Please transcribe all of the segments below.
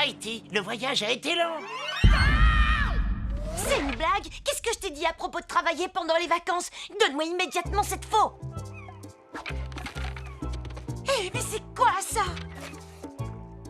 Tahiti, le voyage a été long. C'est une blague? Qu'est-ce que je t'ai dit à propos de travailler pendant les vacances? Donne-moi immédiatement cette faux. Eh, mais c'est quoi ça?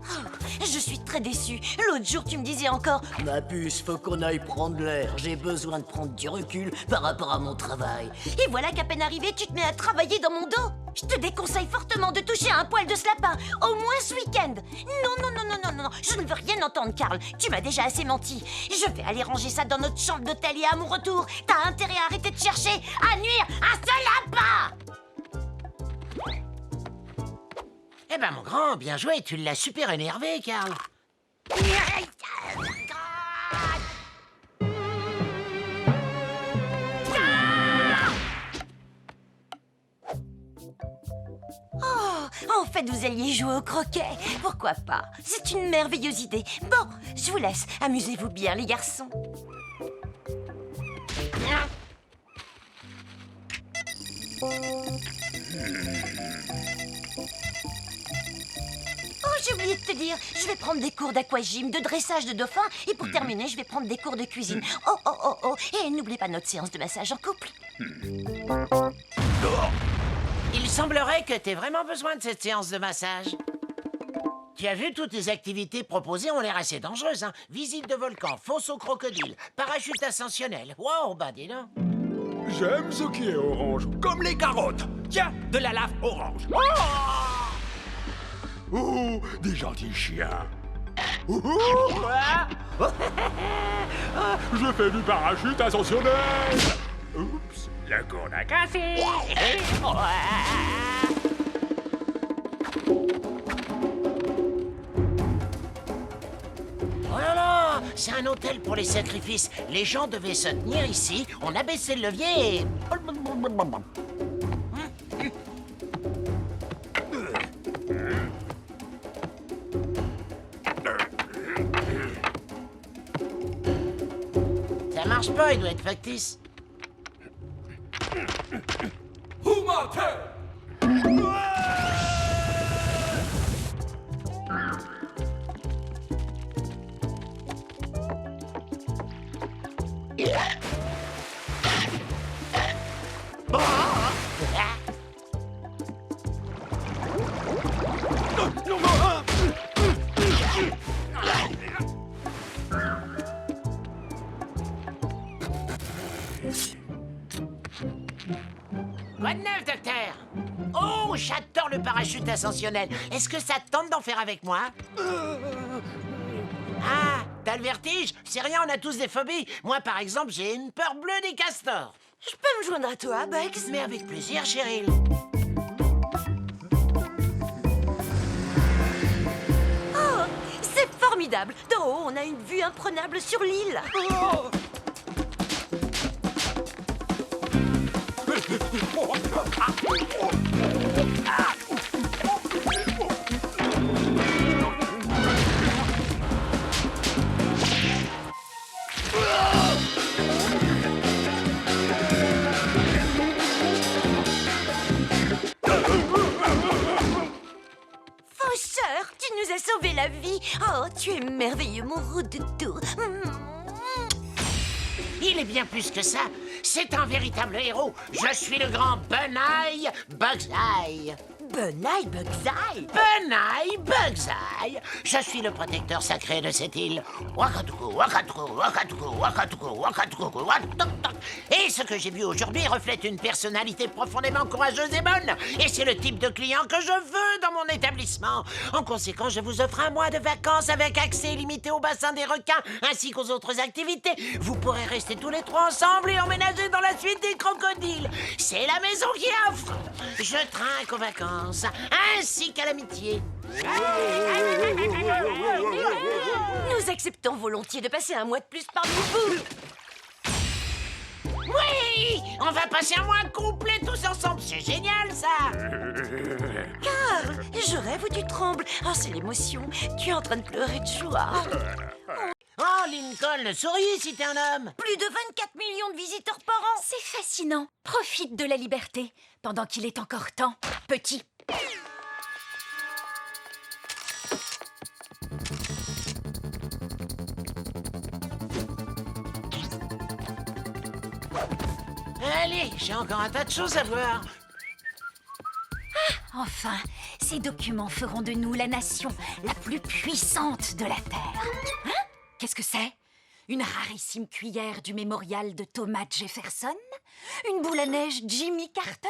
Oh, je suis très déçue. L'autre jour, tu me disais encore « Ma puce, faut qu'on aille prendre l'air. J'ai besoin de prendre du recul par rapport à mon travail. » Et voilà qu'à peine arrivé, tu te mets à travailler dans mon dos. Je te déconseille fortement de toucher à un poil de ce lapin, au moins ce week-end. Non, je ne veux rien entendre, Karl. Tu m'as déjà assez menti. Je vais aller ranger ça dans notre chambre d'hôtel et à mon retour, t'as intérêt à arrêter de chercher à nuire à ce lapin. Eh ben, mon grand, bien joué, tu l'as super énervé, Karl. Oh, en fait, vous alliez jouer au croquet. Pourquoi pas? C'est une merveilleuse idée. Bon, je vous laisse. Amusez-vous bien, les garçons. Oh, j'ai oublié de te dire, je vais prendre des cours d'aquagym, de dressage de dauphins, et pour terminer, je vais prendre des cours de cuisine. Oh, et n'oubliez pas notre séance de massage en couple. Il semblerait que t'aies vraiment besoin de cette séance de massage. Tu as vu, toutes les activités proposées ont l'air assez dangereuses, hein. Visite de volcan, fosse au crocodile, parachute ascensionnel. Wow, bah dis donc. J'aime ce qui est orange, comme les carottes. Tiens, de la lave orange. Oh, des gentils chiens. Je fais du parachute ascensionnel. Oups, le gourde a cassé. Oh là là, c'est un hôtel pour les sacrifices. Les gens devaient se tenir ici, on abaissait le levier et... Ça marche pas, il doit être factice. Quoi de neuf, docteur? Oh, j'adore le parachute ascensionnel. Est-ce que ça te tente d'en faire avec moi? Ah, t'as le vertige? C'est rien, on a tous des phobies. Moi, par exemple, j'ai une peur bleue des castors. Je peux me joindre à toi, Bugs? Mais avec plaisir, Cheryl. Oh, c'est formidable. D'en haut, on a une vue imprenable sur l'île. Faucheur, tu nous as sauvé la vie. Oh, tu es merveilleux, mon roux doudou. Il est bien plus que ça. C'est un véritable héros. Je suis le grand Bunai Bugseye. Bunai Bugseye. Bunai Bugseye. Je suis le protecteur sacré de cette île. Wakatuku, wakatuku, wakatuku, wakatuku, wakatuku, wakatuku. Et ce que j'ai vu aujourd'hui reflète une personnalité profondément courageuse et bonne. Et c'est le type de client que je veux dans mon établissement. En conséquence, je vous offre un mois de vacances avec accès illimité au bassin des requins ainsi qu'aux autres activités. Vous pourrez rester tous les trois ensemble et emménager dans la suite des crocodiles. C'est la maison qui offre. Je trinque aux vacances ainsi qu'à l'amitié. Nous acceptons volontiers de passer un mois de plus parmi vous. Oui, on va passer un mois complet tous ensemble. C'est génial, ça. Karl, je rêve ou tu trembles? Oh, c'est l'émotion. Tu es en train de pleurer de joie. Oh, Lincoln, souris si t'es un homme. Plus de 24 millions de visiteurs par an. C'est fascinant. Profite de la liberté pendant qu'il est encore temps, petit. Allez, j'ai encore un tas de choses à voir. Enfin, ces documents feront de nous la nation la plus puissante de la Terre. Hein? Qu'est-ce que c'est? Une rarissime cuillère du mémorial de Thomas Jefferson? Une boule à neige Jimmy Carter?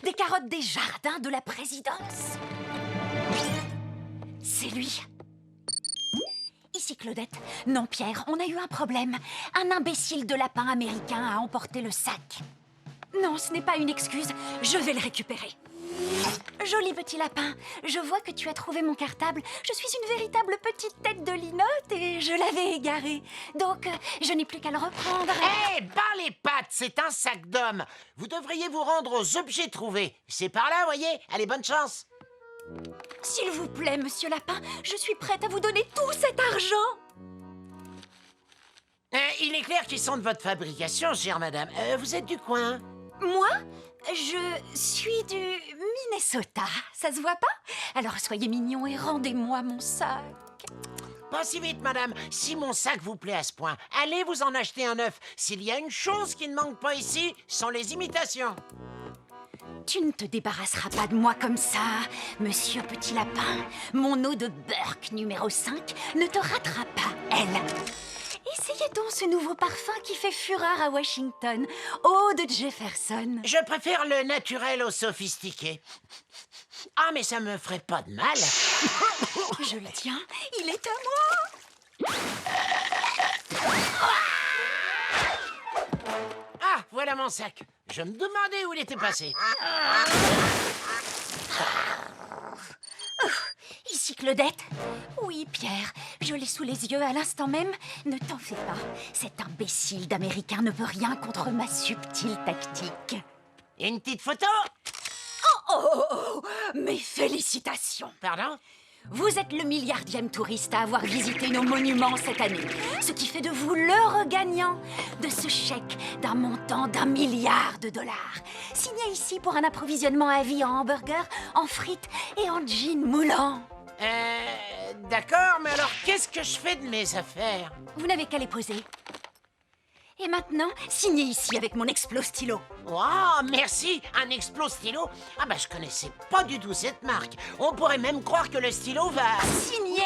Des carottes des jardins de la présidence? C'est lui. Ici Claudette. Non Pierre, on a eu un problème. Un imbécile de lapin américain a emporté le sac. Non, ce n'est pas une excuse. Je vais le récupérer. Joli petit lapin, je vois que tu as trouvé mon cartable. Je suis une véritable petite tête de linotte et je l'avais égaré. Donc, je n'ai plus qu'à le reprendre. Hé, par les pattes, c'est un sac d'homme. Vous devriez vous rendre aux objets trouvés. C'est par là, voyez. Allez, bonne chance. S'il vous plaît, monsieur Lapin, je suis prête à vous donner tout cet argent. Il est clair qu'ils sont de votre fabrication, chère madame. Vous êtes du coin? Moi, je suis du Minnesota. Ça se voit pas? Alors soyez mignon et rendez-moi mon sac. Pas si vite, madame. Si mon sac vous plaît à ce point, allez vous en acheter un neuf. S'il y a une chose qui ne manque pas ici, ce sont les imitations. Tu ne te débarrasseras pas de moi comme ça, monsieur Petit Lapin. Mon eau de Burke numéro 5 ne te ratera pas, elle. Essayez donc ce nouveau parfum qui fait fureur à Washington. Eau de Jefferson. Je préfère le naturel au sophistiqué. Ah, mais ça me ferait pas de mal. Je le tiens, il est à moi. Ah, voilà mon sac. Je me demandais où il était passé. Ici Claudette. Oui, Pierre, je l'ai sous les yeux à l'instant même. Ne t'en fais pas. Cet imbécile d'Américain ne peut rien contre ma subtile tactique. Une petite photo? Oh, mes félicitations. Pardon? Vous êtes le milliardième touriste à avoir visité nos monuments cette année. Ce qui fait de vous l'heureux gagnant de ce chèque d'un montant d'1 milliard de dollars. Signé ici pour un approvisionnement à vie en hamburgers, en frites et en jeans moulants. D'accord, mais alors qu'est-ce que je fais de mes affaires? Vous n'avez qu'à les poser. Et maintenant, signez ici avec mon explos stylo. Oh, merci. Un explos stylo? Ah bah je connaissais pas du tout cette marque. On pourrait même croire que le stylo va... Signé.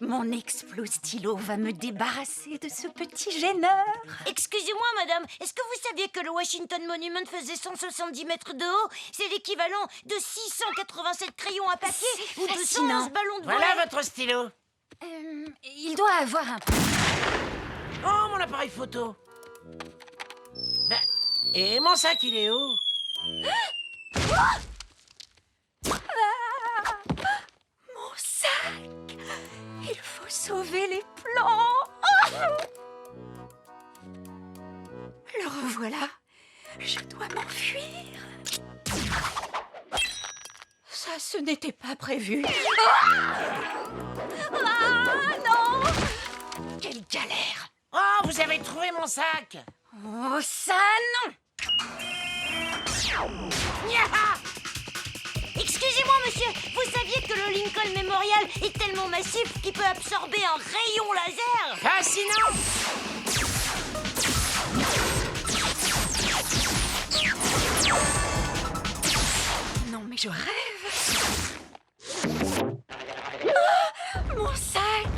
Mon explos stylo va me débarrasser de ce petit gêneur. Excusez-moi, madame, est-ce que vous saviez que le Washington Monument faisait 170 mètres de haut? C'est l'équivalent de 687 crayons à papier ou de fascinant. 111 ballons de voile. Voilà votre stylo. Il doit avoir un... Oh, mon appareil photo. Ben, et mon sac, il est où? Mon sac. Il faut sauver les plans. Le revoilà. Je dois m'enfuir. Ça, ce n'était pas prévu. Non! Quelle galère! Oh, vous avez trouvé mon sac. Oh, ça, non! Yaha! Excusez-moi, monsieur, vous saviez que le Lincoln Memorial est tellement massif qu'il peut absorber un rayon laser? Fascinant! Non, mais je rêve! Ah, mon sac!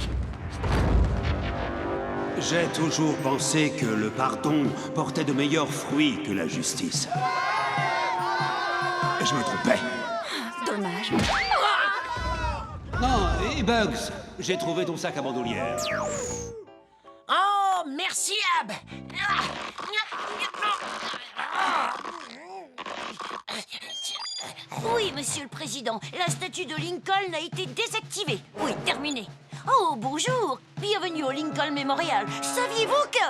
J'ai toujours pensé que le pardon portait de meilleurs fruits que la justice. Je me trompais. Dommage. Non, et Bugs, j'ai trouvé ton sac à bandoulière. Oh, merci, Ab. Oui, monsieur le président, la statue de Lincoln a été désactivée. Oui, terminé. Oh, bonjour. Bienvenue au Lincoln Memorial. Saviez-vous que...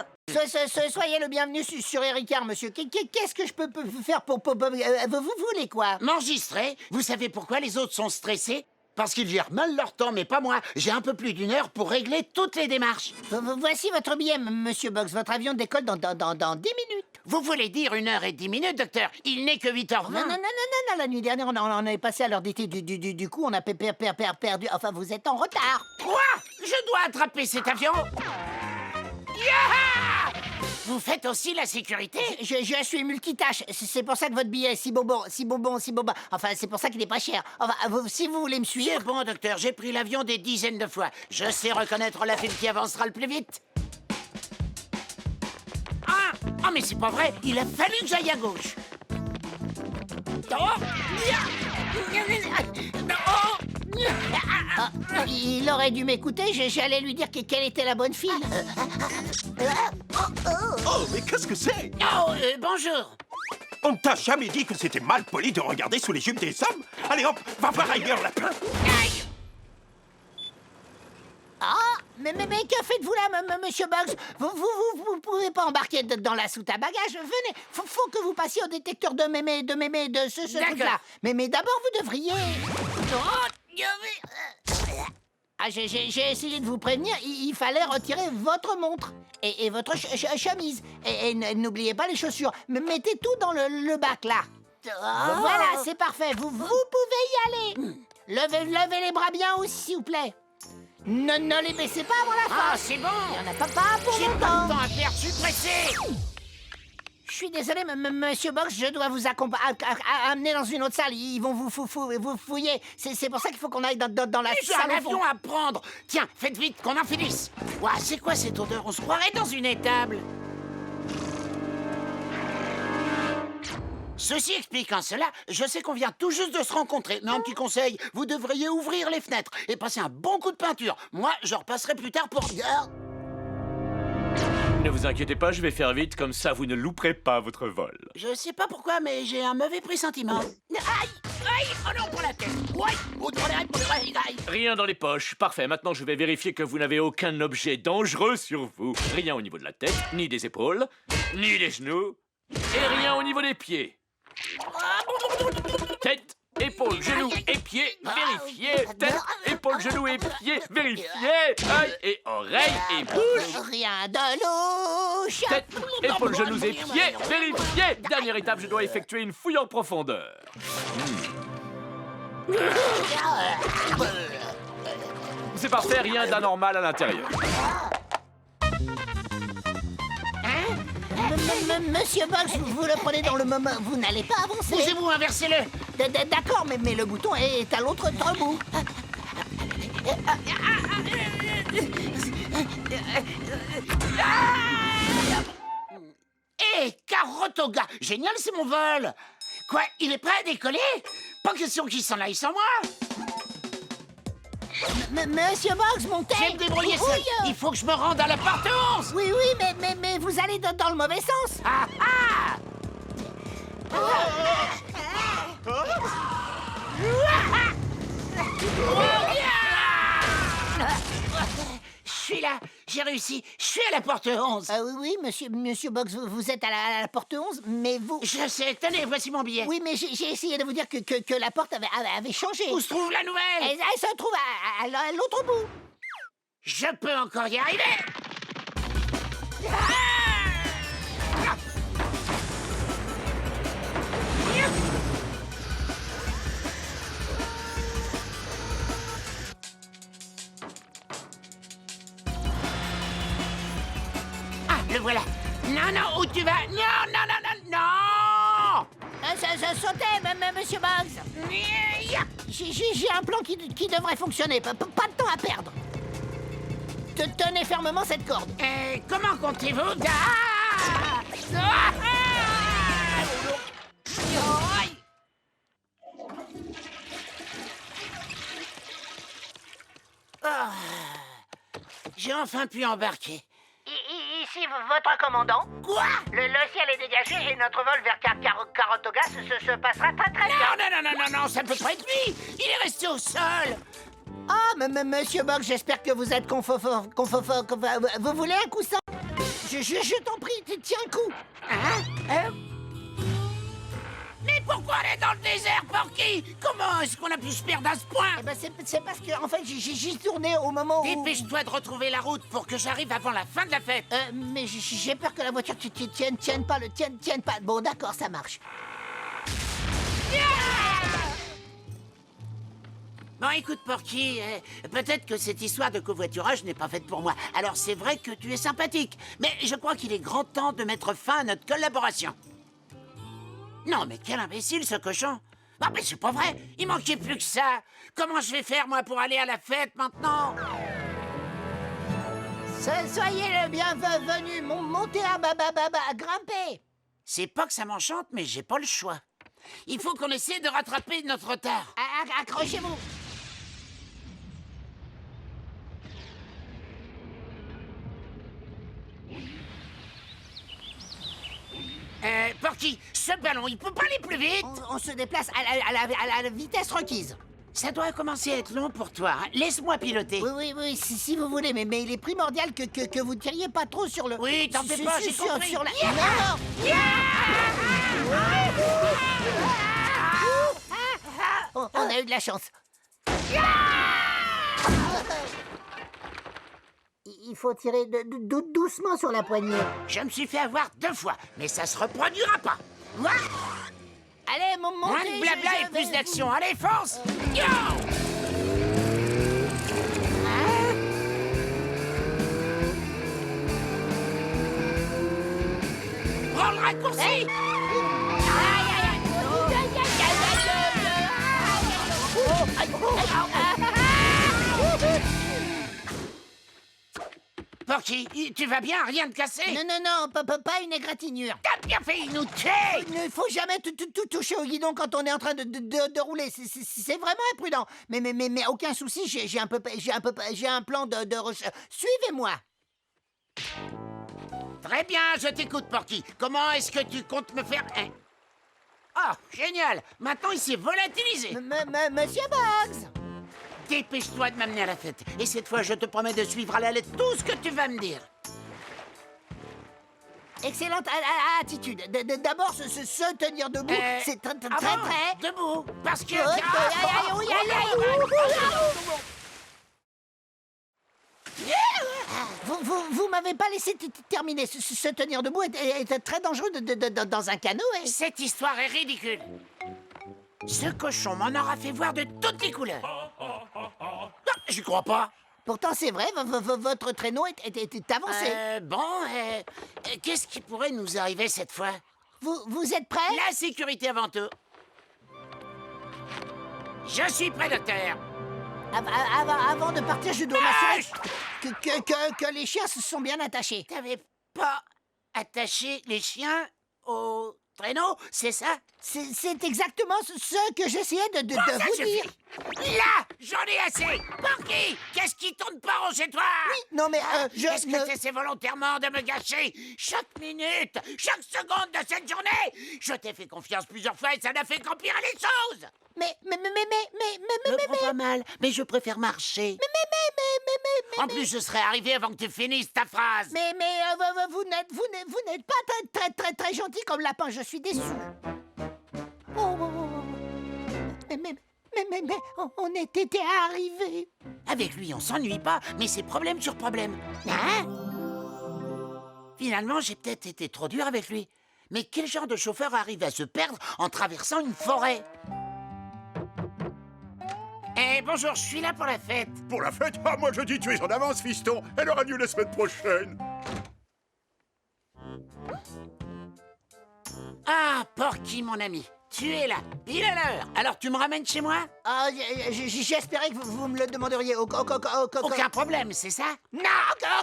Soyez le bienvenu sur Ericard, monsieur. Qu'est-ce que je peux faire pour... Vous voulez quoi? M'enregistrer? Vous savez pourquoi les autres sont stressés? Parce qu'ils gèrent mal leur temps, mais pas moi. J'ai un peu plus d'1 heure pour régler toutes les démarches. Voici votre billet, monsieur Bugs. Votre avion décolle dans 10 minutes. Vous voulez dire 1h10, docteur? Il n'est que 8h20. Non, la nuit dernière, on est passé à l'heure d'été. Du coup, on a perdu... Enfin, vous êtes en retard. Quoi? Je dois attraper cet avion? Yaha! Vous faites aussi la sécurité? Je suis multitâche. C'est pour ça que votre billet est si bonbon. Enfin, c'est pour ça qu'il est pas cher. Enfin, si vous voulez me suivre... C'est bon, docteur, j'ai pris l'avion des dizaines de fois. Je sais reconnaître la file qui avancera le plus vite. Ah, mais c'est pas vrai, il a fallu que j'aille à gauche. Il aurait dû m'écouter, j'allais lui dire quelle était la bonne file. Oh, mais qu'est-ce que c'est? Oh, bonjour. On ne t'a jamais dit que c'était mal poli de regarder sous les jupes des hommes? Allez hop, va voir ailleurs, lapin. Ah, mais que faites-vous là, monsieur Bugs? Vous pouvez pas embarquer dans la soute à bagages. Venez, faut que vous passiez au détecteur de mémé, de ce truc-là. Mais d'abord, vous devriez... Ah, j'ai essayé de vous prévenir, il fallait retirer votre montre et votre chemise. Et n'oubliez pas les chaussures. Mettez tout dans le bac, là. Voilà, c'est parfait. Vous pouvez y aller. Levez les bras bien aussi, s'il vous plaît. Ne les baissez pas avant la fin. Ah, c'est bon. Il n'y en a pas pour J'ai longtemps. pas le temps à perdre, je suis pressé. Je suis désolé, monsieur Box, je dois vous amener dans une autre salle. Ils vont vous fouiller. C'est pour ça qu'il faut qu'on aille dans la J'ai salle un au fond. avion à prendre. Tiens, faites vite, qu'on en finisse. Ouah, c'est quoi cette odeur? On se croirait dans une étable. Ceci expliquant cela, je sais qu'on vient tout juste de se rencontrer. Mais un petit conseil, vous devriez ouvrir les fenêtres et passer un bon coup de peinture. Moi, je repasserai plus tard pour... Ne vous inquiétez pas, je vais faire vite, comme ça vous ne louperez pas votre vol. Je sais pas pourquoi, mais j'ai un mauvais pressentiment. Aïe! Aïe! Oh non, pour la tête! Aïe! Rien dans les poches. Parfait, maintenant je vais vérifier que vous n'avez aucun objet dangereux sur vous. Rien au niveau de la tête, ni des épaules, ni des genoux, et rien au niveau des pieds. Tête, épaules, genoux et pieds, vérifiez. Tête, épaules, genoux et pieds, vérifiez. Œil et oreilles et bouche. Rien de louche. Tête, épaules, genoux et pieds, vérifiez. Dernière étape, je dois effectuer une fouille en profondeur. C'est parfait, rien d'anormal à l'intérieur. Monsieur Bugs, vous le prenez dans le moment. Vous n'allez pas avancer. Bougez-vous, inversez-le. D'accord, mais le bouton est à l'autre bout. Hé, Carotoga! Génial, c'est mon vol! Quoi, il est prêt à décoller? Pas question qu'il s'en aille sans moi! Monsieur Bugs, montez. Je vais me débrouiller seul! Il faut que je me rende à la porte 11! Oui, mais vous allez dans le mauvais sens. Ah ah! Je suis là, j'ai réussi, je suis à la porte 11. Oui, monsieur Bugs, vous êtes à la porte 11, mais vous... Je sais, tenez, voici mon billet. Oui, mais j'ai essayé de vous dire que la porte avait changé. Où se trouve la nouvelle? Elle se trouve à l'autre bout. Je peux encore y arriver. Ah, le voilà. Non, où tu vas? Non. Ça sautait, monsieur Bugs. J'ai un plan qui devrait fonctionner. Pas de temps à perdre. Tenez fermement cette corde. Comment comptez-vous? J'ai enfin pu embarquer. Ici, votre commandant. Quoi? Le ciel est dégagé et notre vol vers Carotoga se passera très bien. Non, ça ne peut pas être lui. Il est resté au sol. Ah, monsieur Bugs, j'espère que vous êtes confort. Vous voulez un coussin? Je t'en prie, tiens un coup. Mais pourquoi aller dans le désert, Porky? Porky, comment est-ce qu'on a pu se perdre à ce point? Eh ben, c'est parce que, en fait, j'y tournais au moment où... Dépêche-toi de retrouver la route pour que j'arrive avant la fin de la fête. Mais j'ai peur que la voiture tienne pas. Bon, d'accord, ça marche. Bon, écoute, Porky, peut-être que cette histoire de covoiturage n'est pas faite pour moi. Alors, c'est vrai que tu es sympathique, mais je crois qu'il est grand temps de mettre fin à notre collaboration. Non, mais quel imbécile, ce cochon! Ah, mais c'est pas vrai! Il manquait plus que ça! Comment je vais faire, moi, pour aller à la fête, maintenant? Soyez le bienvenu, montez à grimper. C'est pas que ça m'enchante, mais j'ai pas le choix. Il faut qu'on essaie de rattraper notre retard. Accrochez-vous. Porky, ce ballon, il peut pas aller plus vite? On se déplace à la vitesse requise. Ça doit commencer à être long pour toi. Hein. Laisse-moi piloter. Oui, si vous voulez, mais il est primordial que vous tiriez pas trop sur le... Oui, t'en fais pas, j'ai compris. Sur la... Non. On a eu de la chance. Il faut tirer doucement sur la poignée. Je me suis fait avoir 2 fois, mais ça se reproduira pas. Allez, montez. Moins de blabla et plus d'action. Allez, fonce. Yo! Prends le raccourci. Porky, tu vas bien? Rien de cassé? Non, pas une égratignure. T'as bien fait, il nous tue! Il ne faut jamais tout toucher au guidon quand on est en train de rouler. C'est vraiment imprudent. Mais aucun souci, j'ai un plan de recherche. Suivez-moi. Très bien, je t'écoute, Porky. Comment est-ce que tu comptes me faire... Oh, génial! Maintenant, il s'est volatilisé. Monsieur Bugs. Dépêche-toi de m'amener à la fête. Et cette fois, je te promets de suivre à la lettre tout ce que tu vas me dire. Excellente attitude. D'abord, se tenir debout, c'est très... Debout, parce que... Vous m'avez pas laissé terminer. Se tenir debout est très dangereux dans un canot. Cette histoire est ridicule. Ce cochon m'en aura fait voir de toutes les couleurs. Non, j'y crois pas. Pourtant, c'est vrai, votre traîneau est avancé. Qu'est-ce qui pourrait nous arriver cette fois? Vous êtes prêts? La sécurité avant tout. Je suis prêt, docteur. Avant de partir, je dois m'assurer que les chiens se sont bien attachés. T'avais pas attaché les chiens au traîneau, c'est ça? C'est exactement ce que j'essayais de vous dire. Là, j'en ai assez. Porky, qu'est-ce qui tourne pas rond chez toi? Oui, non mais Est-ce que tu essaies volontairement de me gâcher chaque minute, chaque seconde de cette journée? Je t'ai fait confiance plusieurs fois et ça n'a fait qu'empirer les choses. Mais Me prends pas mal, mais je préfère marcher. En plus, je serais arrivé avant que tu finisses ta phrase. vous n'êtes pas très gentil comme lapin, je suis déçu. Mais on était arrivés. Avec lui, on s'ennuie pas, mais c'est problème sur problème. Hein? Finalement, j'ai peut-être été trop dur avec lui. Mais quel genre de chauffeur arrive à se perdre en traversant une forêt? Eh, bonjour, je suis là pour la fête. Pour la fête? Ah, moi je dis tu es en avance, fiston. Elle aura lieu la semaine prochaine. Ah, Porky, mon ami, tu es là, pile à l'heure. Alors tu me ramènes chez moi? Ah, j'espérais que vous me le demanderiez. Aucun problème, c'est ça? Non,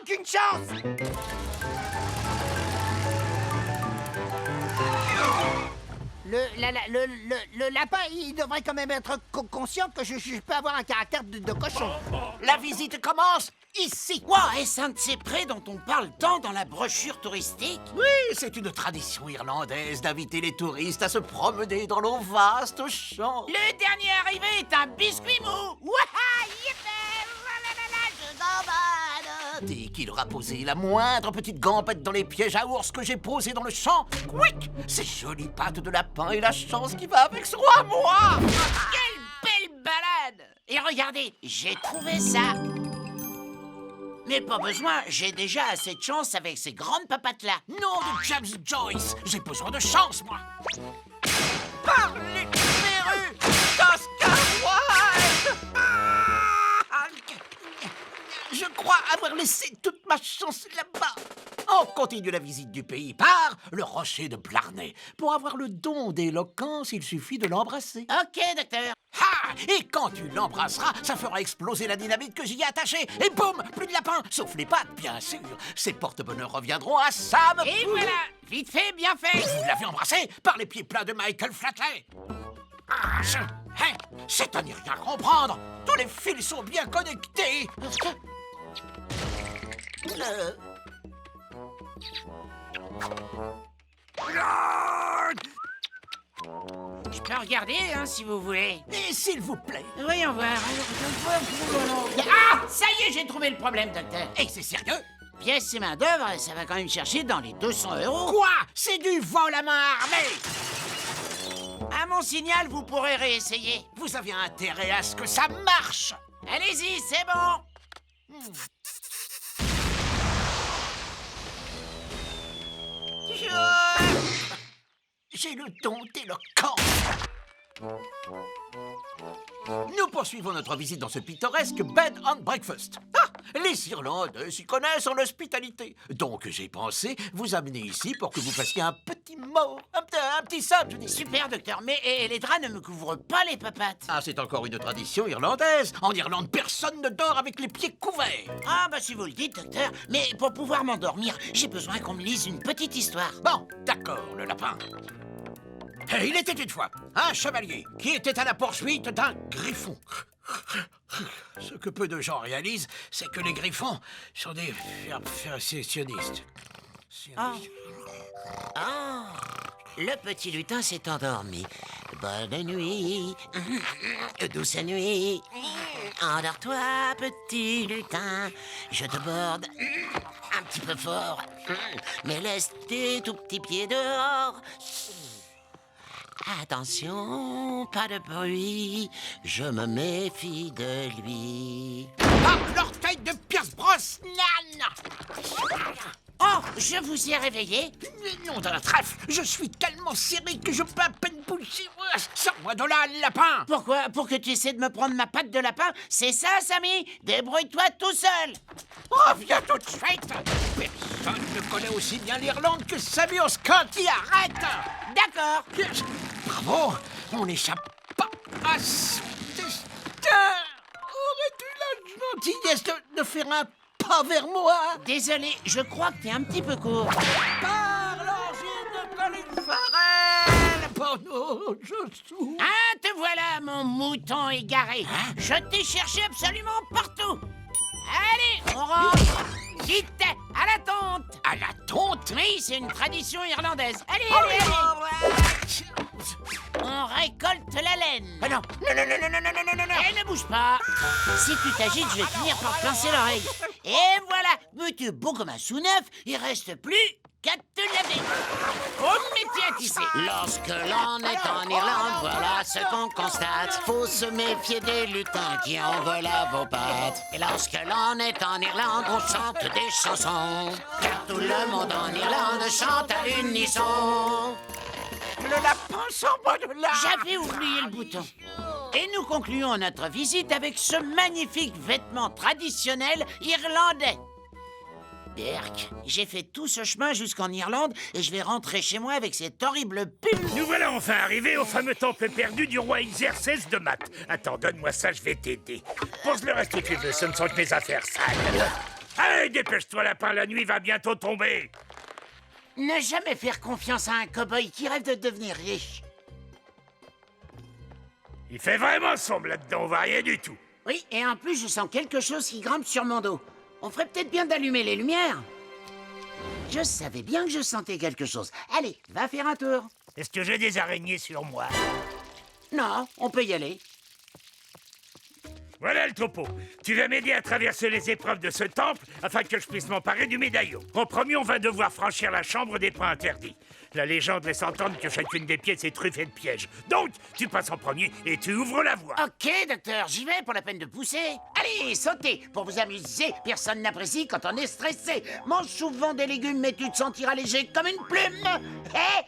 aucune chance. Le lapin, il devrait quand même être conscient que je peux avoir un caractère de cochon. La visite commence ici. Wow, est-ce un de ces prés dont on parle tant dans la brochure touristique? Oui, c'est une tradition irlandaise d'inviter les touristes à se promener dans nos vastes champs. Le dernier arrivé est un biscuit mou. Ouah, yippee, je Dès qu'il aura posé la moindre petite gambette dans les pièges à ours que j'ai posés dans le champ, quick, ces jolies pattes de lapin et la chance qui va avec seront à moi. Quelle belle balade! Et regardez, j'ai trouvé ça. Mais pas besoin, j'ai déjà assez de chance avec ces grandes papates-là. Nom de James Joyce, j'ai besoin de chance, moi. Par les férus d'Oscar Wilde! Je crois avoir laissé toute ma chance là-bas. On continue la visite du pays par le rocher de Blarney. Pour avoir le don d'éloquence, il suffit de l'embrasser. Ok, docteur. Ah! Et quand tu l'embrasseras, ça fera exploser la dynamite que j'y ai attachée. Et boum! Plus de lapin, sauf les pattes, bien sûr. Ces porte-bonheur reviendront à Sam. Et voilà, vite fait, bien fait. Vous l'avez embrassé par les pieds plats de Michael Flatley. Ah, c'est à n'y rien comprendre. Tous les fils sont bien connectés. Je peux regarder, hein, si vous voulez. Et s'il vous plaît. Voyons voir. Ah, ça y est, j'ai trouvé le problème, docteur. Et c'est sérieux? Pièces et main d'œuvre, ça va quand même chercher dans les 200 €. Quoi? C'est du vol à main armée. À mon signal, vous pourrez réessayer. Vous avez intérêt à ce que ça marche. Allez-y, c'est bon. J'ai le don d'éloquence. Nous poursuivons notre visite dans ce pittoresque bed and breakfast. Ah, les Irlandais s'y connaissent en hospitalité. Donc j'ai pensé vous amener ici pour que vous fassiez un petit mot, un petit somme, je dis. Super, docteur, mais les draps ne me couvrent pas les papates. Ah, c'est encore une tradition irlandaise. En Irlande, personne ne dort avec les pieds couverts. Ah, bah si vous le dites, docteur. Mais pour pouvoir m'endormir, j'ai besoin qu'on me lise une petite histoire. Bon, d'accord, le lapin. Et il était une fois un chevalier qui était à la poursuite d'un griffon. Ce que peu de gens réalisent, c'est que les griffons sont des perfectionnistes. Le petit lutin s'est endormi. Bonne nuit, douce nuit. Endors-toi, petit lutin. Je te borde un petit peu fort. Mais laisse tes tout petits pieds dehors. Attention, pas de bruit, je me méfie de lui. Par l'orteil de Pierce Brosnan! Oh, je vous ai réveillé? Non, dans la trèfle, je suis tellement serré que je peux à peine bouger. Sors-moi de là, lapin! Pourquoi? Pour que tu essaies de me prendre ma patte de lapin? C'est ça, Sammy? Débrouille-toi tout seul! Reviens tout de suite! Personne ne connaît aussi bien l'Irlande que Samuel Scott. Qui arrête! D'accord. Bravo! On n'échappe pas à ce destin! Aurais-tu la gentillesse de faire un pas vers moi? Désolé, je crois que t'es un petit peu court. Par l'origine de Colin Farrell! Pardon, je souffre. Ah, te voilà, mon mouton égaré. Je t'ai cherché absolument partout. Allez, on rentre. Vite, à la tonte. À la tonte? Oui, c'est une tradition irlandaise. Allez, allez, allez. On récolte la laine. Ah non, non. Et ne bouge pas. Si tu t'agites, je vais finir par te pincer l'oreille. Et voilà, mais tu es beau comme un sous-neuf. Il reste plus qu'à te laver. Au métier à tisser. Lorsque l'on est en Irlande, voilà ce qu'on constate. Faut se méfier des lutins qui envolent à vos pattes. Et lorsque l'on est en Irlande, on chante des chansons. Car tout le monde en Irlande chante à l'unisson. Le lapin sort-moi de là! J'avais oublié le bouton. Et nous concluons notre visite avec ce magnifique vêtement traditionnel irlandais. Berk, j'ai fait tout ce chemin jusqu'en Irlande et je vais rentrer chez moi avec cette horrible pull. Nous voilà enfin arrivés au fameux temple perdu du roi Xerxès de Math. Attends, donne-moi ça, je vais t'aider. Pose le reste où tu veux, ce ne sont que mes affaires sales. Allez, dépêche-toi, lapin, la nuit va bientôt tomber. Ne jamais faire confiance à un cow-boy qui rêve de devenir riche. Il fait vraiment sombre là-dedans, on voit rien du tout. Oui, et en plus, je sens quelque chose qui grimpe sur mon dos. On ferait peut-être bien d'allumer les lumières. Je savais bien que je sentais quelque chose. Allez, va faire un tour. Est-ce que j'ai des araignées sur moi? Non, on peut y aller. Voilà le topo. Tu vas m'aider à traverser les épreuves de ce temple afin que je puisse m'emparer du médaillon. En premier, on va devoir franchir la chambre des pas interdits. La légende laisse entendre que chacune des pièces est truffée de pièges. Donc, tu passes en premier et tu ouvres la voie. Ok, docteur, j'y vais pour la peine de pousser. Allez, sautez. Pour vous amuser, personne n'apprécie quand on est stressé. Mange souvent des légumes, mais tu te sentiras léger comme une plume. Hé,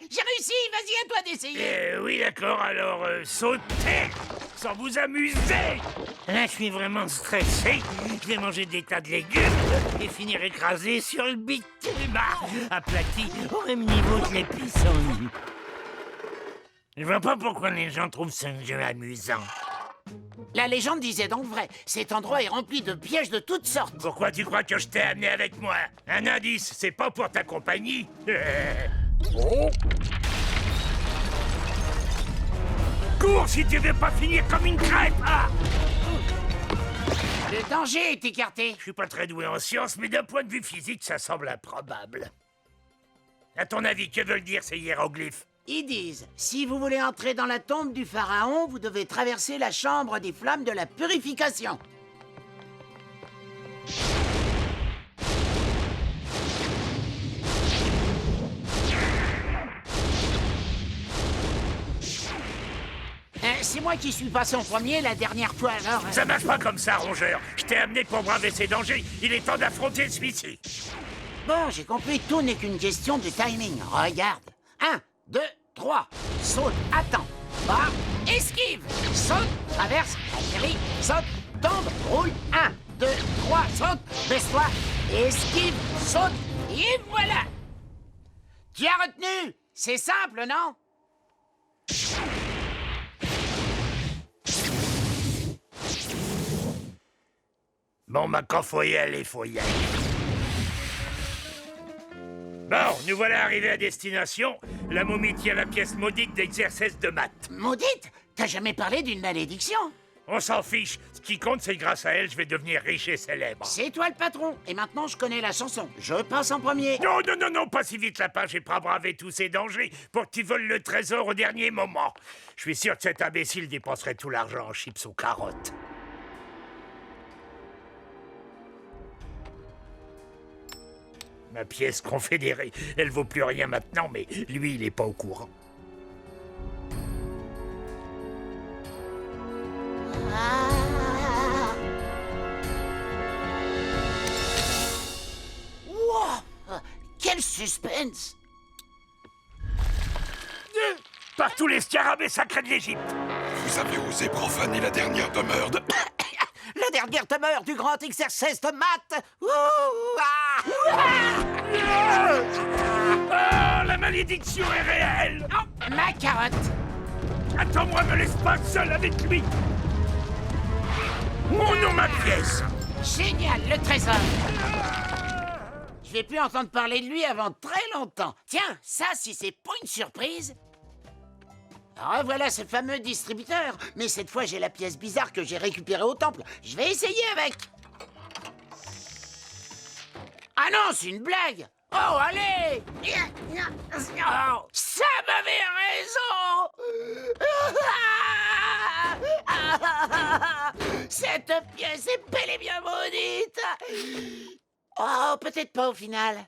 j'ai réussi. Vas-y, à toi d'essayer. Oui, d'accord, alors sautez sans vous amuser. Là, je suis vraiment stressé. Je vais manger des tas de légumes et finir écrasé sur le bitume, aplati au même niveau que les pissons. Je vois pas pourquoi les gens trouvent ce jeu amusant. La légende disait donc vrai. Cet endroit est rempli de pièges de toutes sortes. Pourquoi tu crois que je t'ai amené avec moi? Un indice, c'est pas pour ta compagnie. Oh. Cours si tu veux pas finir comme une crêpe. Le danger est écarté. Je suis pas très doué en sciences, mais d'un point de vue physique, ça semble improbable. À ton avis, que veulent dire ces hiéroglyphes? Ils disent, si vous voulez entrer dans la tombe du pharaon, vous devez traverser la chambre des flammes de la purification. C'est moi qui suis passé en premier la dernière fois, alors... Ça marche pas comme ça, rongeur. Je t'ai amené pour braver ces dangers. Il est temps d'affronter celui-ci. Bon, j'ai compris, tout n'est qu'une question de timing. Regarde. 1, 2, 3. Saute, attends. Bas, esquive. Saute, traverse, atterris, saute, tombe, roule. 1, 2, 3, saute, baisse-toi, esquive, saute, et voilà. Tu as retenu? C'est simple, non? Bon, bah, quand faut y aller, faut y aller. Bon, nous voilà arrivés à destination. La momie tient la pièce maudite d'exercice de maths. Maudite? T'as jamais parlé d'une malédiction? On s'en fiche. Ce qui compte, c'est que grâce à elle, je vais devenir riche et célèbre. C'est toi le patron. Et maintenant, je connais la chanson. Je passe en premier. Non, non, non, non, pas si vite, lapin. J'ai pas bravé tous ces dangers pour que tu voles le trésor au dernier moment. Je suis sûr que cet imbécile dépenserait tout l'argent en chips aux carottes. Ma pièce confédérée, elle vaut plus rien maintenant, mais lui, il est pas au courant. Wow! Quel suspense! Par tous les scarabées sacrés de l'Égypte! Vous avez osé profaner la dernière demeure de... La dernière demeure du grand exercice de maths! Ah, la malédiction est réelle! Oh, ma carotte! Attends-moi, me laisse pas seul avec lui! Mon nom, ma pièce! Génial, le trésor! Je vais plus entendre parler de lui avant très longtemps. Tiens, ça, si c'est pas une surprise... Revoilà ce fameux distributeur. Mais cette fois, j'ai la pièce bizarre que j'ai récupérée au temple. Je vais essayer avec. Ah non, c'est une blague. Oh, allez. Oh, ça m'avait raison. Cette pièce est bel et bien maudite. Oh, peut-être pas au final.